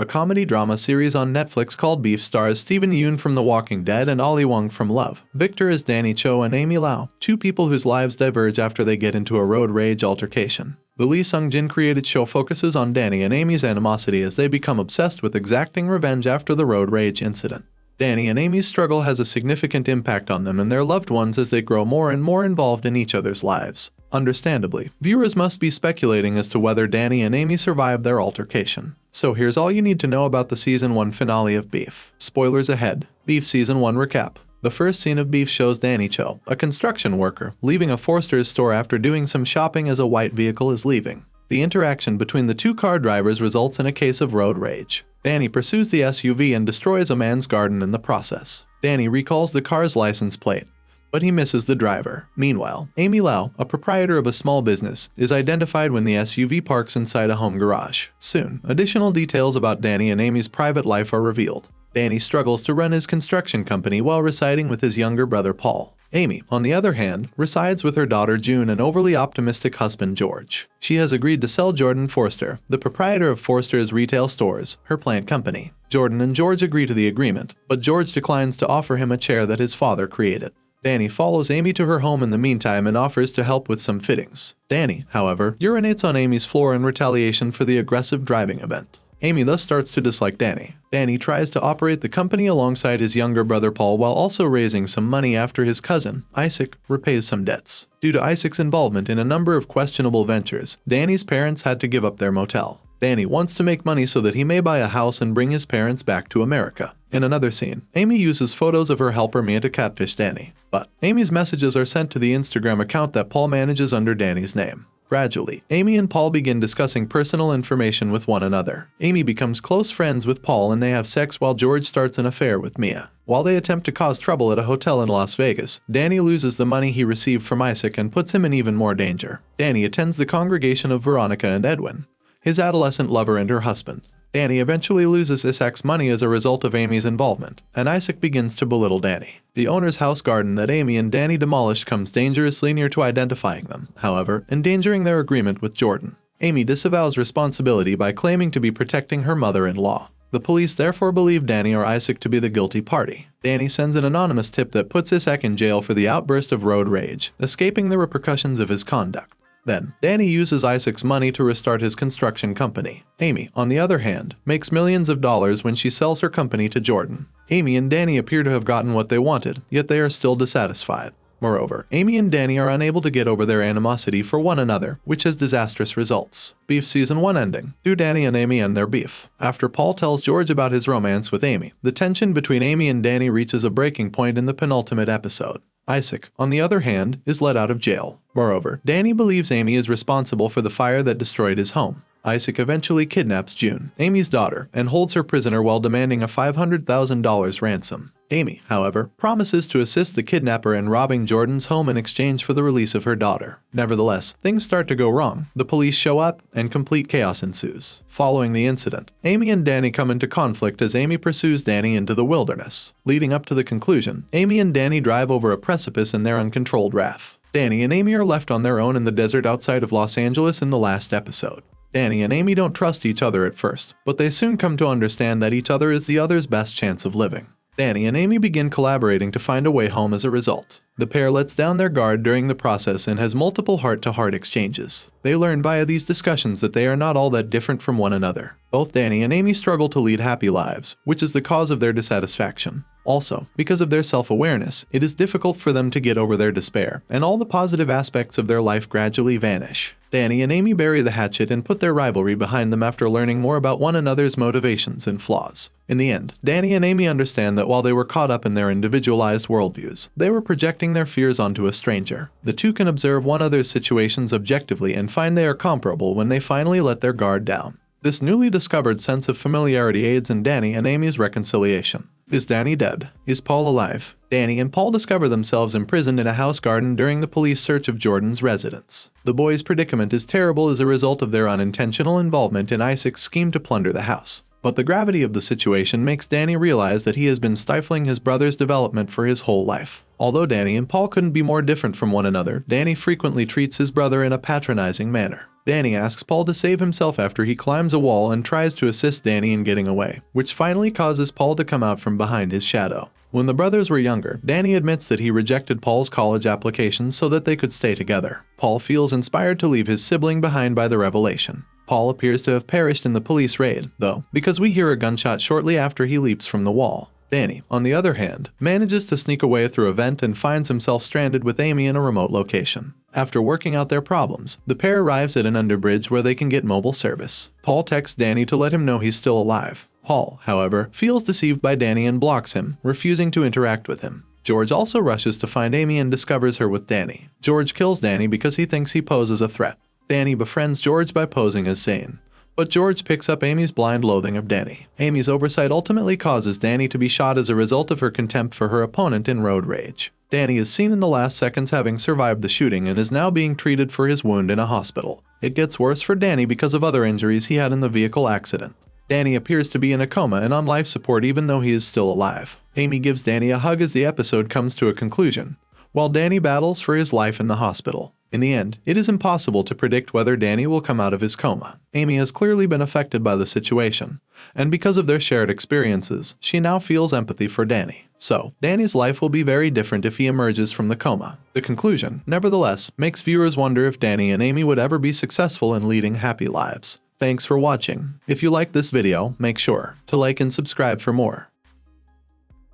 a comedy drama series on Netflix called Beef stars Steven Yeun from The Walking Dead and Ali Wong from Love. Victor is Danny Cho and Amy Lau, two people whose lives diverge after they get into a road rage altercation. The Lee Sung Jin-created show focuses on Danny and Amy's animosity as they become obsessed with exacting revenge after the road rage incident. Danny and Amy's struggle has a significant impact on them and their loved ones as they grow more and more involved in each other's lives. Understandably, viewers must be speculating as to whether Danny and Amy survived their altercation. So here's all you need to know about the Season 1 finale of Beef. Spoilers ahead. Beef Season 1 recap. The first scene of Beef shows Danny Cho, a construction worker, leaving a Forster's store after doing some shopping as a white vehicle is leaving. The interaction between the two car drivers results in a case of road rage. Danny pursues the SUV and destroys a man's garden in the process. Danny recalls the car's license plate, but he misses the driver. Meanwhile, Amy Lau, a proprietor of a small business, is identified when the SUV parks inside a home garage. Soon, additional details about Danny and Amy's private life are revealed. Danny struggles to run his construction company while residing with his younger brother Paul. Amy, on the other hand, resides with her daughter June and overly optimistic husband George. She has agreed to sell Jordan Forster, the proprietor of Forster's retail stores, her plant company. Jordan and George agree to the agreement, but George declines to offer him a chair that his father created. Danny follows Amy to her home in the meantime and offers to help with some fittings. Danny, however, urinates on Amy's floor in retaliation for the aggressive driving event. Amy thus starts to dislike Danny. Danny tries to operate the company alongside his younger brother Paul while also raising some money after his cousin, Isaac, repays some debts. Due to Isaac's involvement in a number of questionable ventures, Danny's parents had to give up their motel. Danny wants to make money so that he may buy a house and bring his parents back to America. In another scene, Amy uses photos of her helper Mia to catfish Danny. But Amy's messages are sent to the Instagram account that Paul manages under Danny's name. Gradually, Amy and Paul begin discussing personal information with one another. Amy becomes close friends with Paul and they have sex while George starts an affair with Mia. While they attempt to cause trouble at a hotel in Las Vegas, Danny loses the money he received from Isaac and puts him in even more danger. Danny attends the congregation of Veronica and Edwin, his adolescent lover and her husband. Danny eventually loses Isaac's money as a result of Amy's involvement, and Isaac begins to belittle Danny. The owner's house garden that Amy and Danny demolished comes dangerously near to identifying them, however, endangering their agreement with Jordan. Amy disavows responsibility by claiming to be protecting her mother-in-law. The police therefore believe Danny or Isaac to be the guilty party. Danny sends an anonymous tip that puts Isaac in jail for the outburst of road rage, escaping the repercussions of his conduct. Then, Danny uses Isaac's money to restart his construction company. Amy, on the other hand, makes millions of dollars when she sells her company to Jordan. Amy and Danny appear to have gotten what they wanted, yet they are still dissatisfied. Moreover, Amy and Danny are unable to get over their animosity for one another, which has disastrous results. Beef Season 1 ending. Do Danny and Amy end their beef? After Paul tells George about his romance with Amy, the tension between Amy and Danny reaches a breaking point in the penultimate episode. Isaac, on the other hand, is let out of jail. Moreover, Danny believes Amy is responsible for the fire that destroyed his home. Isaac eventually kidnaps June, Amy's daughter, and holds her prisoner while demanding a $500,000 ransom. Amy, however, promises to assist the kidnapper in robbing Jordan's home in exchange for the release of her daughter. Nevertheless, things start to go wrong. The police show up, and complete chaos ensues. Following the incident, Amy and Danny come into conflict as Amy pursues Danny into the wilderness. Leading up to the conclusion, Amy and Danny drive over a precipice in their uncontrolled wrath. Danny and Amy are left on their own in the desert outside of Los Angeles in the last episode. Danny and Amy don't trust each other at first, but they soon come to understand that each other is the other's best chance of living. Danny and Amy begin collaborating to find a way home as a result. The pair lets down their guard during the process and has multiple heart-to-heart exchanges. They learn via these discussions that they are not all that different from one another. Both Danny and Amy struggle to lead happy lives, which is the cause of their dissatisfaction. Also, because of their self-awareness, it is difficult for them to get over their despair, and all the positive aspects of their life gradually vanish. Danny and Amy bury the hatchet and put their rivalry behind them after learning more about one another's motivations and flaws. In the end, Danny and Amy understand that while they were caught up in their individualized worldviews, they were projecting their fears onto a stranger. The two can observe one another's situations objectively and find they are comparable when they finally let their guard down. This newly discovered sense of familiarity aids in Danny and Amy's reconciliation. Is Danny dead? Is Paul alive? Danny and Paul discover themselves imprisoned in a house garden during the police search of Jordan's residence. The boys' predicament is terrible as a result of their unintentional involvement in Isaac's scheme to plunder the house. But the gravity of the situation makes Danny realize that he has been stifling his brother's development for his whole life. Although Danny and Paul couldn't be more different from one another, Danny frequently treats his brother in a patronizing manner. Danny asks Paul to save himself after he climbs a wall and tries to assist Danny in getting away, which finally causes Paul to come out from behind his shadow. When the brothers were younger, Danny admits that he rejected Paul's college application so that they could stay together. Paul feels inspired to leave his sibling behind by the revelation. Paul appears to have perished in the police raid, though, because we hear a gunshot shortly after he leaps from the wall. Danny, on the other hand, manages to sneak away through a vent and finds himself stranded with Amy in a remote location. After working out their problems, the pair arrives at an underbridge where they can get mobile service. Paul texts Danny to let him know he's still alive. Paul, however, feels deceived by Danny and blocks him, refusing to interact with him. George also rushes to find Amy and discovers her with Danny. George kills Danny because he thinks he poses a threat. Danny befriends George by posing as sane. But George picks up Amy's blind loathing of Danny. Amy's oversight ultimately causes Danny to be shot as a result of her contempt for her opponent in road rage. Danny is seen in the last seconds having survived the shooting and is now being treated for his wound in a hospital. It gets worse for Danny because of other injuries he had in the vehicle accident. Danny appears to be in a coma and on life support even though he is still alive. Amy gives Danny a hug as the episode comes to a conclusion, while Danny battles for his life in the hospital. In the end, it is impossible to predict whether Danny will come out of his coma. Amy has clearly been affected by the situation, and because of their shared experiences, she now feels empathy for Danny. So, Danny's life will be very different if he emerges from the coma. The conclusion, nevertheless, makes viewers wonder if Danny and Amy would ever be successful in leading happy lives. Thanks for watching. If you liked this video, make sure to like and subscribe for more.